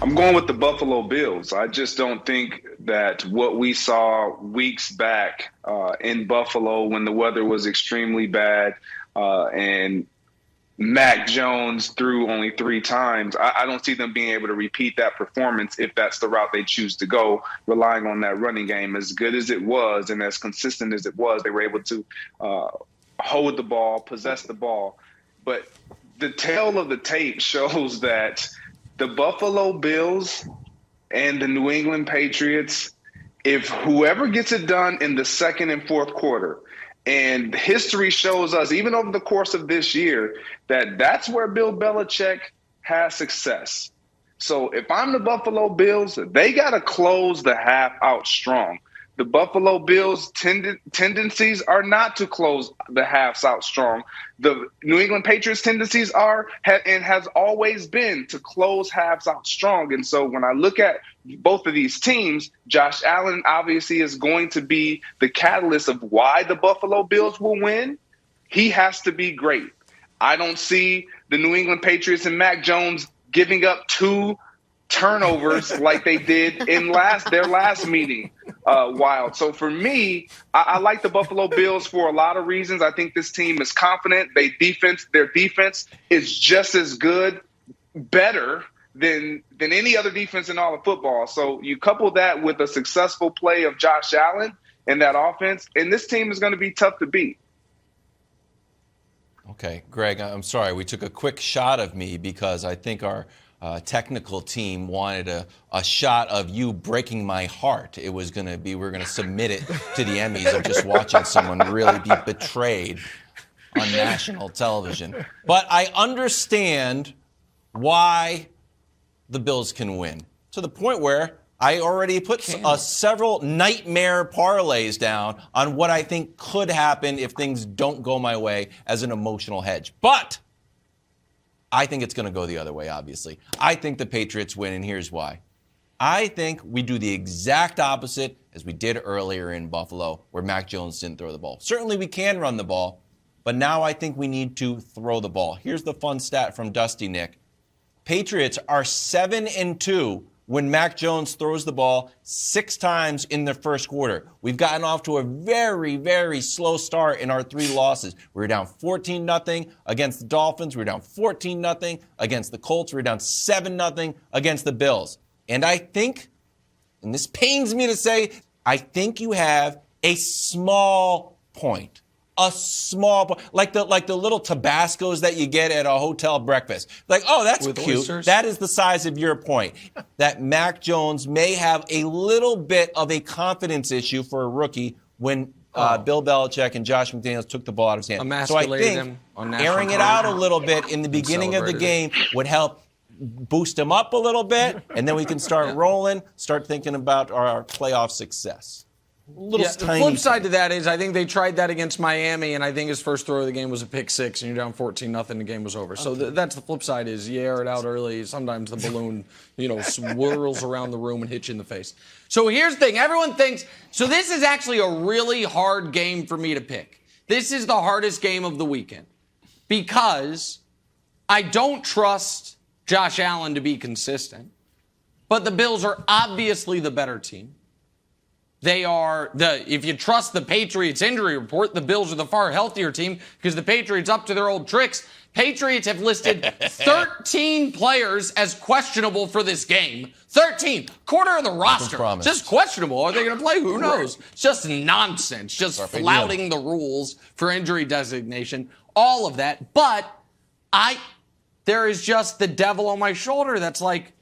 I'm going with the Buffalo Bills. I just don't think that what we saw weeks back in Buffalo when the weather was extremely bad and Mac Jones threw only 3 times, I don't see them being able to repeat that performance if that's the route they choose to go, relying on that running game. As good as it was and as consistent as it was, they were able to hold the ball, possess the ball. But the tail of the tape shows that the Buffalo Bills and the New England Patriots, if whoever gets it done in the second and fourth quarter, and history shows us, even over the course of this year, that that's where Bill Belichick has success. So if I'm the Buffalo Bills, they got to close the half out strong. The Buffalo Bills' tendencies are not to close the halves out strong. The New England Patriots' tendencies are and has always been to close halves out strong. And so when I look at both of these teams, Josh Allen obviously is going to be the catalyst of why the Buffalo Bills will win. He has to be great. I don't see the New England Patriots and Mac Jones giving up 2 turnovers like they did in their last meeting. Wild. So for me, I like the Buffalo Bills for a lot of reasons. I think this team is confident. Their defense is just as good, better than any other defense in all of football. So you couple that with a successful play of Josh Allen and that offense, and this team is going to be tough to beat. Okay, Greg, I'm sorry. We took a quick shot of me because I think our technical team wanted a shot of you breaking my heart. It was going to be, we're going to submit it to the Emmys of just watching someone really be betrayed on national television. But I understand why the Bills can win, to the point where I already put several nightmare parlays down on what I think could happen if things don't go my way as an emotional hedge. But I think it's going to go the other way, obviously. I think the Patriots win, and here's why. I think we do the exact opposite as we did earlier in Buffalo, where Mac Jones didn't throw the ball. Certainly we can run the ball, but now I think we need to throw the ball. Here's the fun stat from Dusty, Nick. Patriots are 7-2 when Mac Jones throws the ball 6 times in the first quarter. We've gotten off to a very, very slow start in our 3 losses. We were down 14-0 against the Dolphins. We were down 14-0 against the Colts. We were down 7-0 against the Bills. And I think, and this pains me to say, I think you have a small point. A small point. Like the little Tabascos that you get at a hotel breakfast. Like, oh, that's with cute. oysters? That is the size of your point. That Mac Jones may have a little bit of a confidence issue for a rookie when Bill Belichick and Josh McDaniels took the ball out of his hand. So I think airing it out a little bit in the beginning of the game would help boost him up a little bit, and then we can start rolling, start thinking about our playoff success. The flip side to that is I think they tried that against Miami, and I think his first throw of the game was a pick 6, and you're down 14-0, the game was over. So that's the flip side is you air it out early. Sometimes the balloon, swirls around the room and hits you in the face. So here's the thing. Everyone thinks, so this is actually a really hard game for me to pick. This is the hardest game of the weekend because I don't trust Josh Allen to be consistent, but the Bills are obviously the better team. They are if you trust the Patriots injury report, the Bills are the far healthier team because the Patriots up to their old tricks. Patriots have listed 13 players as questionable for this game. 13. Quarter of the roster. Just questionable. Are they going to play? Who knows? It's just nonsense. Just flouting the rules for injury designation. All of that. But there is just the devil on my shoulder that's like,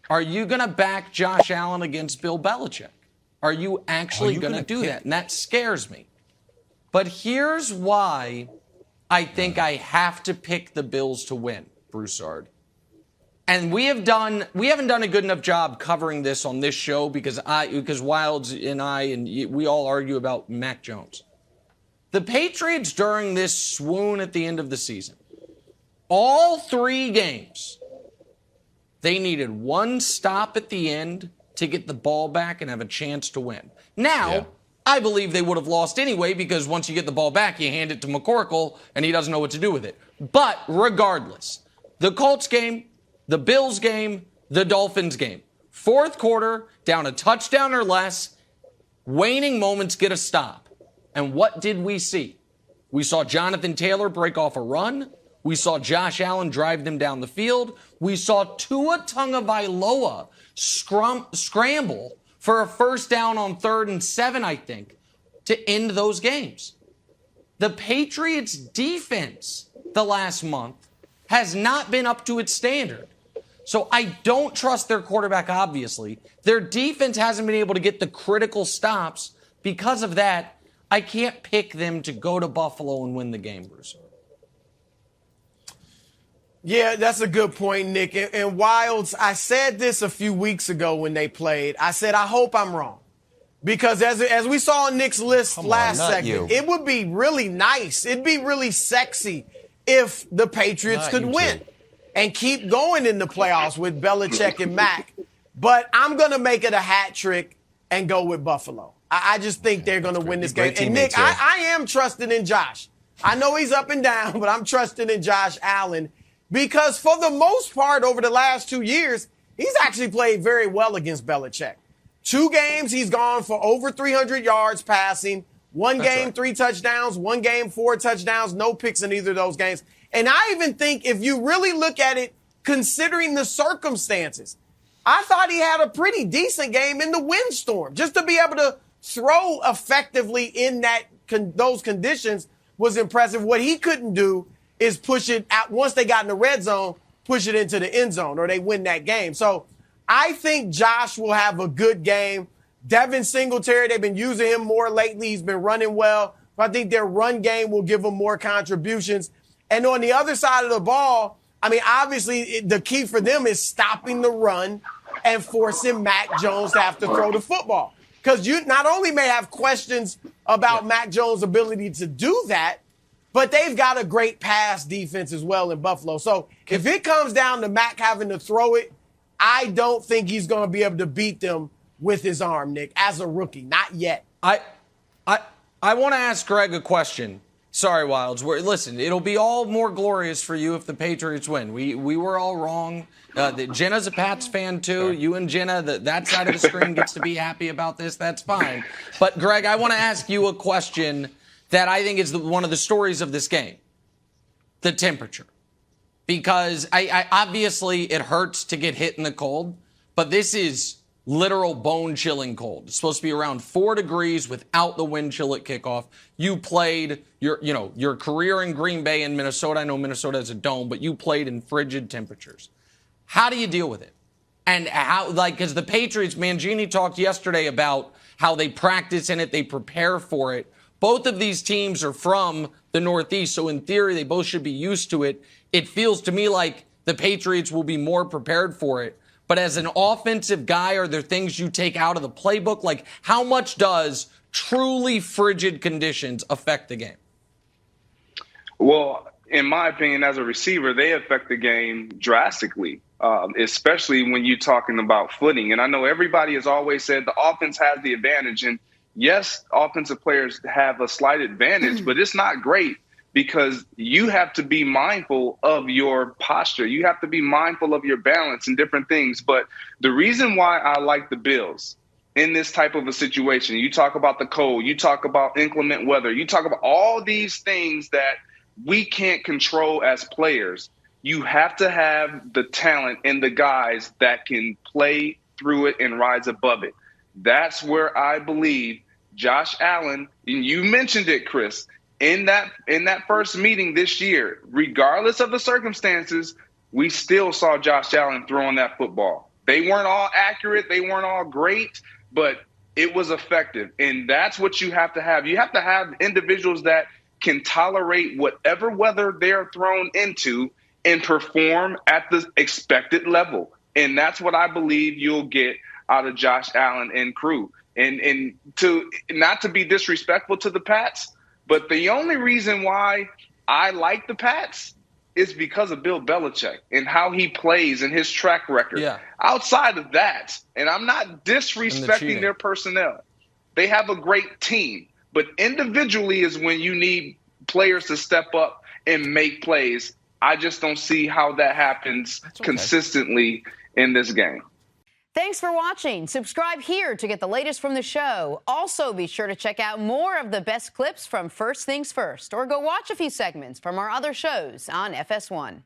are you going to back Josh Allen against Bill Belichick? Are you actually going to do that? And that scares me. But here's why I think I have to pick the Bills to win, Broussard. And we haven't done a good enough job covering this on this show because Wildes and I and we all argue about Mac Jones. The Patriots during this swoon at the end of the season, all 3 games, they needed one stop at the end to get the ball back and have a chance to win. Now, I believe they would have lost anyway because once you get the ball back, you hand it to McCorkle and he doesn't know what to do with it. But regardless, the Colts game, the Bills game, the Dolphins game. Fourth quarter, down a touchdown or less, waning moments get a stop. And what did we see? We saw Jonathan Taylor break off a run. We saw Josh Allen drive them down the field. We saw Tua Tagovailoa scramble for a first down on 3rd and 7, I think, to end those games. The Patriots' defense the last month has not been up to its standard. So I don't trust their quarterback, obviously. Their defense hasn't been able to get the critical stops. Because of that, I can't pick them to go to Buffalo and win the game, Bruce. Yeah, that's a good point, Nick. And Wildes, I said this a few weeks ago when they played. I said, I hope I'm wrong. Because as we saw on Nick's list last segment, it would be really nice. It'd be really sexy if the Patriots could win and keep going in the playoffs with Belichick and Mac. But I'm going to make it a hat trick and go with Buffalo. I just think they're going to win this game. And, Nick, I am trusting in Josh. I know he's up and down, but I'm trusting in Josh Allen because for the most part over the last 2 years, he's actually played very well against Belichick. 2 games, he's gone for over 300 yards passing. One game, 3 touchdowns. 1 game, 4 touchdowns. No picks in either of those games. And I even think if you really look at it, considering the circumstances, I thought he had a pretty decent game in the windstorm. Just to be able to throw effectively in those conditions was impressive. What he couldn't do is push it out. Once they got in the red zone, push it into the end zone or they win that game. So I think Josh will have a good game. Devin Singletary, they've been using him more lately. He's been running well. I think their run game will give them more contributions. And on the other side of the ball, I mean, obviously the key for them is stopping the run and forcing Mac Jones to have to throw the football. Because you not only may have questions about Mac Jones' ability to do that, but they've got a great pass defense as well in Buffalo. So if it comes down to Mac having to throw it, I don't think he's going to be able to beat them with his arm, Nick, as a rookie. Not yet. I want to ask Greg a question. Sorry, Wildes. Listen, it'll be all more glorious for you if the Patriots win. We were all wrong. Jenna's a Pats fan, too. Sure. You and Jenna, that side of the screen gets to be happy about this. That's fine. But, Greg, I want to ask you a question that I think is one of the stories of this game. The temperature. Because I obviously it hurts to get hit in the cold, but this is literal bone-chilling cold. It's supposed to be around 4 degrees without the wind chill at kickoff. You played your career in Green Bay and Minnesota. I know Minnesota has a dome, but you played in frigid temperatures. How do you deal with it? And how, because the Patriots, Mangini talked yesterday about how they practice in it, they prepare for it. Both of these teams are from the Northeast, so in theory, they both should be used to it. It feels to me like the Patriots will be more prepared for it. But as an offensive guy, are there things you take out of the playbook? Like, how much does truly frigid conditions affect the game? Well, in my opinion, as a receiver, they affect the game drastically, especially when you're talking about footing. And I know everybody has always said the offense has the advantage. And yes, offensive players have a slight advantage, but it's not great. Because you have to be mindful of your posture. You have to be mindful of your balance and different things. But the reason why I like the Bills in this type of a situation, you talk about the cold, you talk about inclement weather, you talk about all these things that we can't control as players. You have to have the talent and the guys that can play through it and rise above it. That's where I believe Josh Allen, and you mentioned it, Chris, in that first meeting this year, regardless of the circumstances, we still saw Josh Allen throwing that football. They weren't all accurate. They weren't all great, but it was effective. And that's what you have to have. You have to have individuals that can tolerate whatever weather they're thrown into and perform at the expected level. And that's what I believe you'll get out of Josh Allen and crew. And to not to be disrespectful to the Pats, but the only reason why I like the Pats is because of Bill Belichick and how he plays and his track record. Yeah. Outside of that, and I'm not disrespecting their personnel, they have a great team. But individually is when you need players to step up and make plays. I just don't see how that happens consistently in this game. Thanks for watching. Subscribe here to get the latest from the show. Also, be sure to check out more of the best clips from First Things First, or go watch a few segments from our other shows on FS1.